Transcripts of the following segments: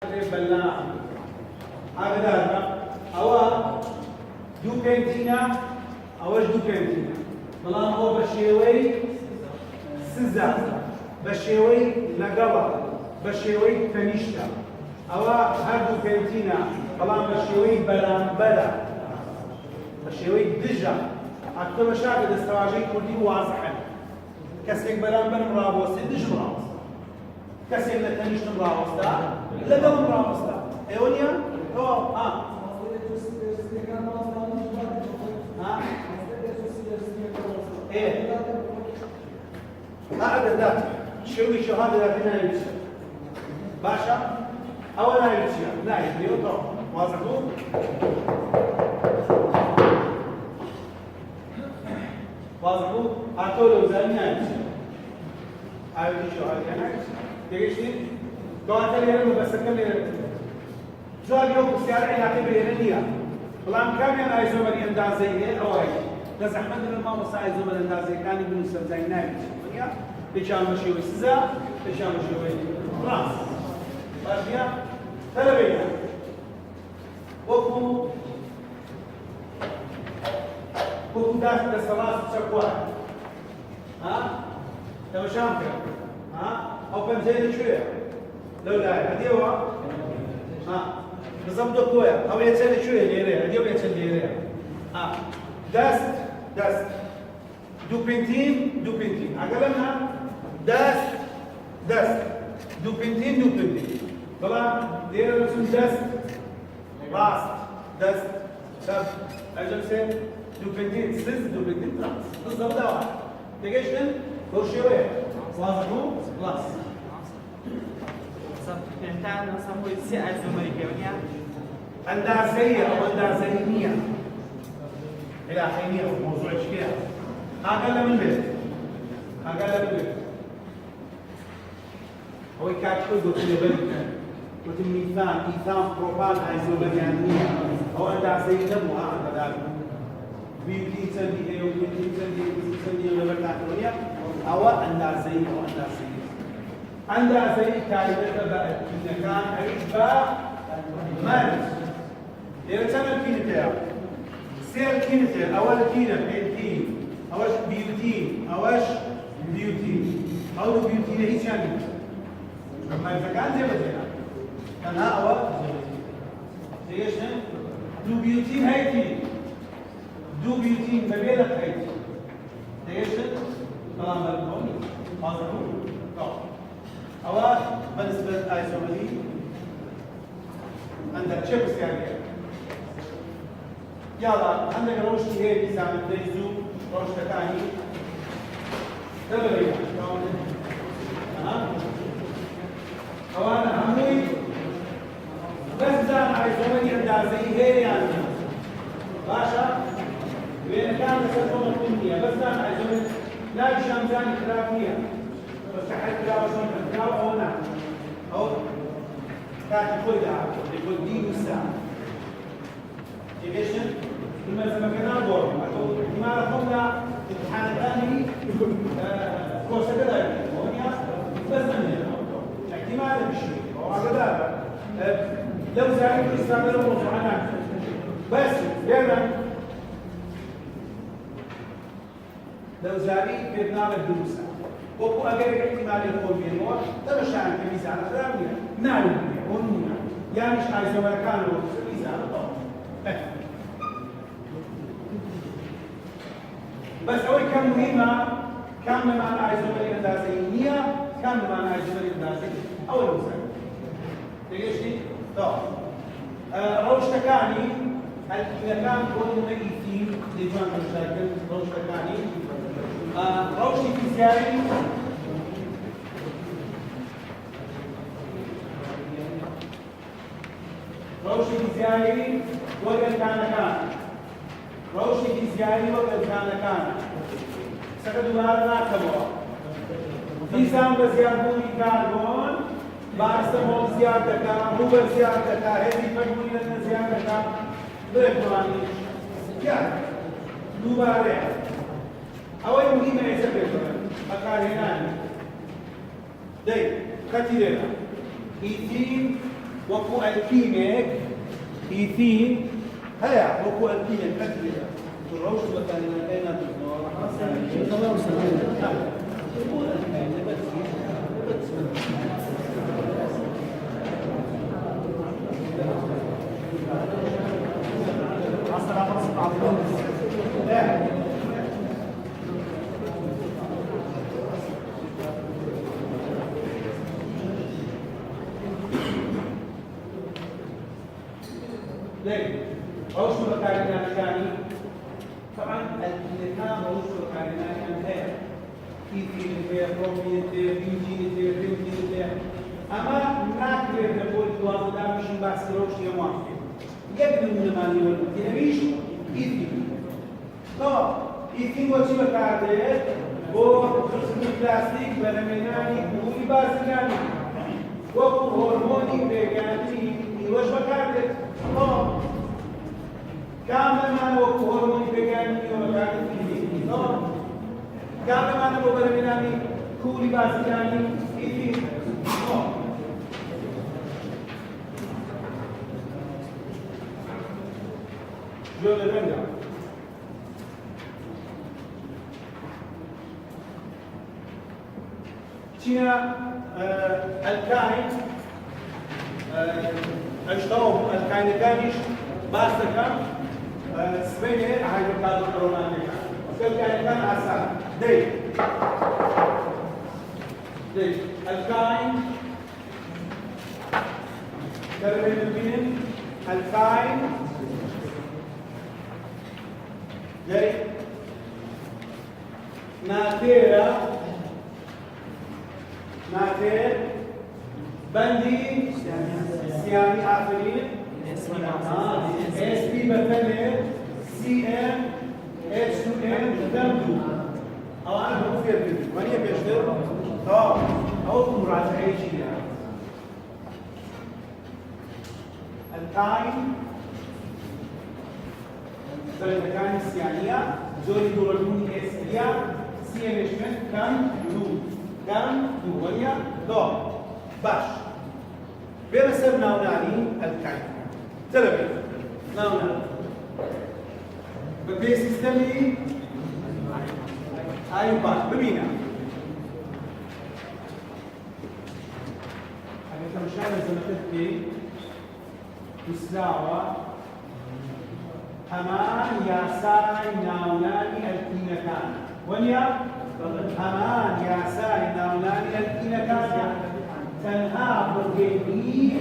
بلان هذا أو دو بنتينا أوش دو بنتينا بلان هو بشيوي سزا بشيوي لقبا بشيوي تنشتا أو هادو بنتينا بلان بشيوي بلان بلا بشيوي دجا أكتب شاكد استواجي كردي واضحا كسيك بلان بلا مرابوسي دج مرابوسي كسيك لتنشت مرابوسي لقب مرابوسي ايونيا هو ايه هذا ذات شوي شهاده ذاتنا يمشي باشا او لا يمشي لا يبيو تو واضحوا واضحوا هاتولو زانيا يمشي هاي شهاده انا تيجي دواتر يرمو بس كمل زوال يوم بسيارة علاقة بيرنية فلان كم يعني عايزو من يندازيه أو أي بس أحمد بن الماموس عايزو من يندازيه كان يقول سبزين نايم يا بيشان مشيوي سزا بيشان مشيوي خلاص باشيا تلبينا وكو داس دسلاس شكوى ها تمشام كده ها أو بنزين شوية لو لا هديوا بالضبط كويا او يتسال شويه ليريا هديوا يتسال ليريا داست دو بنتين عقلنا داست دو بنتين طبعا دير رسم داست سب اجل سي دو بنتين راس بالضبط ده واحد تجيش من شويه واضحوا خلاص فهمتان مثلا هو السي الزمريكية أندازية أو أندازينية إلى حينية في موضوع الشكية أقل من بيت هو يكاتشو قلت له بلد قلت ميثان بروبان أيزومريانية أو أندازينية مو هذا بيوتي تندي أو بيوتي تندي لبرتاكونية أو أندازينية عندها زي كلمة بقت إذا كان عيبة مارس إذا كان الكينة سير كينة أول كينة بيتين أوش بيوتين أو بيوتين هي شامل ما إذا كان زي بدنا كان ها أول زي إيش دو بيوتين هيتين دو بيوتين ببيلك هيتين زي إيش كلام بالقول مظبوط أو بالنسبة للآيزومري عندك شيء بس يعني يلا عندك روشتي هي بيساعد ديزو روشتة ثاني تبغي أو أنا همي بس زان آيزومري أندازي هي يعني باشا وين كان سلطة الدنيا بس زان آيزومري لا شامزان إخرافية بس حتى لا وصلنا الكاو أو نعم أو كانت كل يقول دي مساعد إيشن لما زمكنا بور لما رحنا امتحان ثاني كورس كذا هونيا بس من احتمال بشيء أو هكذا لو زاري استعملوا موضوعنا بس لأن لو زاري برنامج دروسه وكو أجر احتمال يكون بينه تمشى عن كميزان أخرامية نعلم ونونا يعني مش عايز أمريكان وكميزان بس هو كم مهمة كم معنى عايز أمريكان دازينية كم معنى عايز أمريكان دازينية أول مسألة تيجيش دي؟ طب روش تكاني إذا كان كل ميتين لجوان المشاكل روش تكاني روشي فيزيائي وقت كان روشي فيزيائي وقت كان سكتوا بهذا ناكبوا في سام بزيادة كاربون بارستمول زيادة روبر زيادة هذه مجموعة لنا زيادة بريكولاني كيا دوباره أول مهمة يسبب أكارهنا ده كثيرا إيتين وكو الكيميك إيثين هيا وكو الكيميك أكبر تروش وكان أين ليه؟ عنصر الكائنات طبعا الكلام عنصر الكائنات هي كيفين هي بروتين هي بيوتين هي بيوتين هي اما ناكل نقول دوام دا مش باسروش يا موافق يبدو من ما نقول تنبيش كيفين طبعا كيفين وشي بكارده هو بلاستيك برميناني بوي باسكاني وهو هرموني بيجاني يوش بكارده طبعا كامل ما هو هرموني بيجاني وبكارده فيه طبعا كامل ما هو برميناني كولي باسكاني كيفين جو لبنجا تينا الكائن اشتروا الكائن كانش باستكا سبيني هاي بتاعت الكورونا الكائن كان عسل دي الكائن كلمة البين الكائن جاي ناتيرا ناتير بندي سياني آخرين اس بي بثنين سي ام اتش 2 دمدو او انا بفكر فيه ماني بيشتغل او مراجعه اي شيء التايم زي كان السيانيه زوري دورون اسيا سي ام اتش كان دو وهي دو باش بيرسم ناوناني الكاين تلبي ناوناني ببي سيستمي هاي باش ببينا هذا كمشان زمتتي تسلاوى همان ياساي ناوناني الكينكان ونيا همان ياساي ناوناني الكينكان تنها برجيني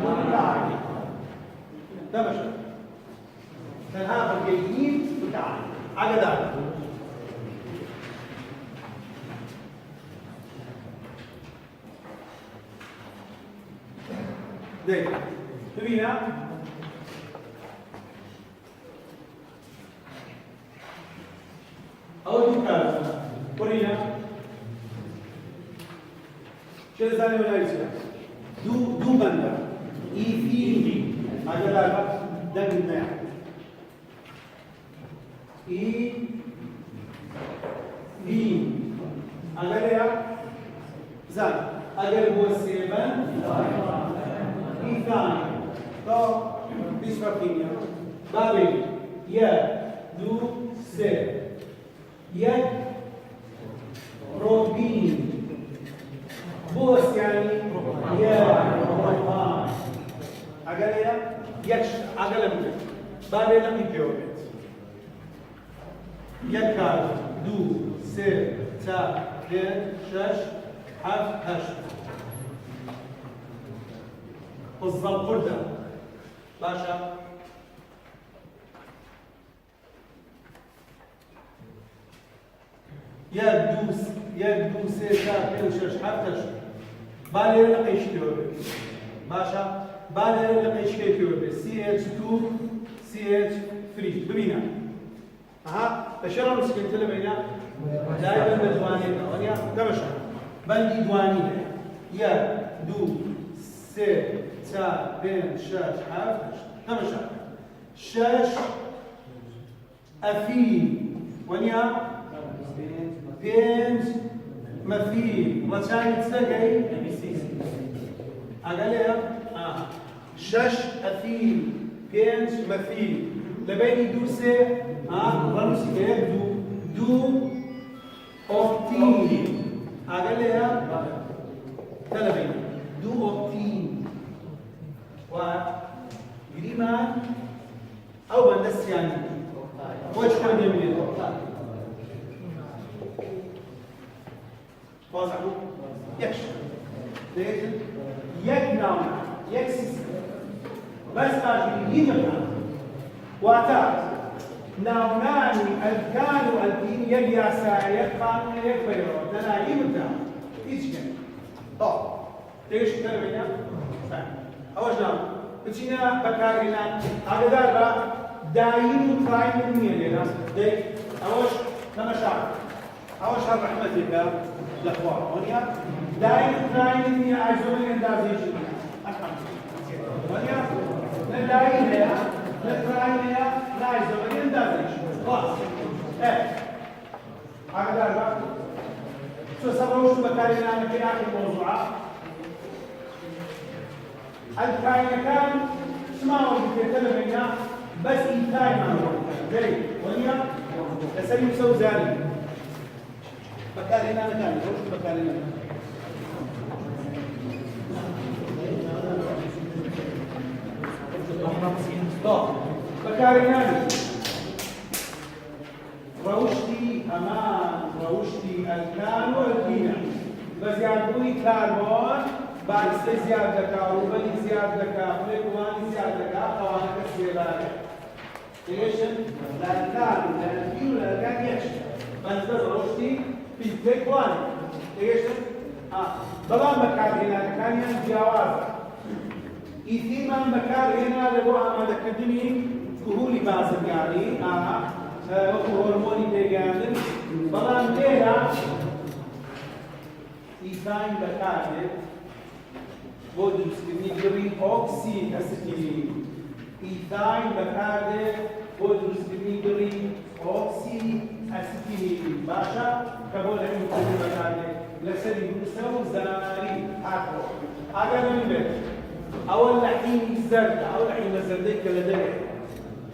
وتعالي ده مش تنها برجيني وتعالي على ذلك ده تبينا أول دكتور قرينا شو زاني ولا يصير دو بندا إي في هذا لا ده بالماء إي في هذا يا زان أجل هو سيبان إي ثاني تو بيسمعيني بابي يا دو سي يد روبين بوس يعني يا روبان أقلها يكش أقل من بعد لم يجاوبت يكاد دو سه تا دين شش حف هشت بالضبط قردة باشا يدو سيتا كيلشش حفتش بالي لقيش كيوبي باشا بالي لقيش كيوبي CH2 CH3 ببينا بشرة مسكين تلبينا دائما بدوانينا ونيا تمشى بندي دوانينا يدو سيتا بين شش حفتش تمشى شش أفين ونيا بينج مثيل وشان تسقي أقلها شش أثيل بينج مثيل لبيني دو سي رمسي كيف دو أوبتين أقل يا تلبين دو أوبتين وقريمان أو بندس يعني وش كان يمين واضحوا يكشف يكنام يكسس بس أجل يمكن واتات ناوناني الكان والدين يبيا ساعي يقان يكبر لنا يمكن إيشكن طب تيش كلمة أوش نام بتشينا بكارينا هذا دار دايم وترايم من لنا دي أوش كمشاعر أوش هالرحمة الأخبار هونيا دايم وترايم من عزومي اندازيشن هونيا ندايم هيا نترايم هيا عزومي اندازيشن خلاص هذا دار شو سبروش بكارينا في آخر الموضوع الكائن كان اسمعوا يتكلم هنا بس إنتاج ما هو جاي ونيا تسلم سو زاري بكارينا كان وش بكارينا طب بكارينا روشتي أمان روشتي الكان والكينا بس يعطوني كاربون بعد زيادة كاروبالي زيادة كافليكواني زيادة كاخوانك السيلانة ايش؟ الألكان الألكين والألكان يكشف بس روشتي في الفليكواني ايش؟ بلا مكان هنا كان جواز إثيما مكان هنا لبو أما دكتني كهولي بازم يعني وهرموني بيجاندن بلا مديرا إيثاين بكارد بودرس كنيجري أوكسي أسيتيلين إيثاين بكارد بودرس كنيجري أوكسي أسيتيلين باشا كبول عندي كل بكارد لسدي مسوي زناري أكو هذا من بيت أول لحين الزرد أول لحين الزردك لديه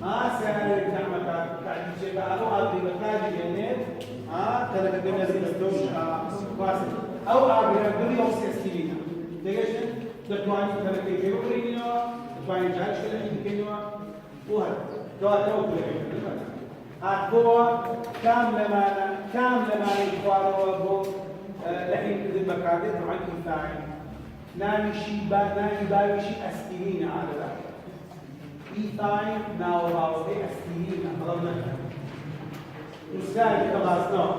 ما سهل تعمل تعدي شيء أو أبي بكارد جنات كذا كده نزيل ستوش واسع أو أبي أقولي أوكسي أسيتيلين ليش؟ دكتواني كذا كي يقولينه دكتواني جالس كذا يمكنه وهذا دوا كذا أكبر كامل ما يقارنه بو لحين كذا بكادر معك إنسان نامي شيء نامي باي شيء أسكينين على ذلك إيثاين ناوراو هي أسكينين أمرنا نسكاي خلاصنا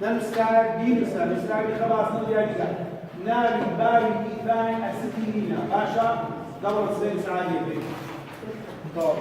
نسكاي بيرسا نسكاي خلاصنا ديالنا نامي باي إيثاين أسكينين باشا قبل سنين سعادية طب